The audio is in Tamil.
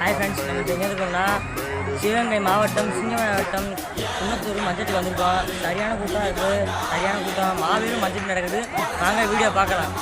ஹாய் ஃப்ரெண்ட்ஸ், நம்ம இப்போ எங்கே இருக்கோம்னா சிவகங்கை மாவட்டம் சிங்கமலை வட்டம் குன்னத்தூர் மஞ்சத்துக்கு வந்திருக்கோம். சரியான கூட்டம் இருக்குது, சரியான கூட்டம். மாபெரும் மஞ்சள் நடக்குது. வாங்க வீடியோ பார்க்கலாம்.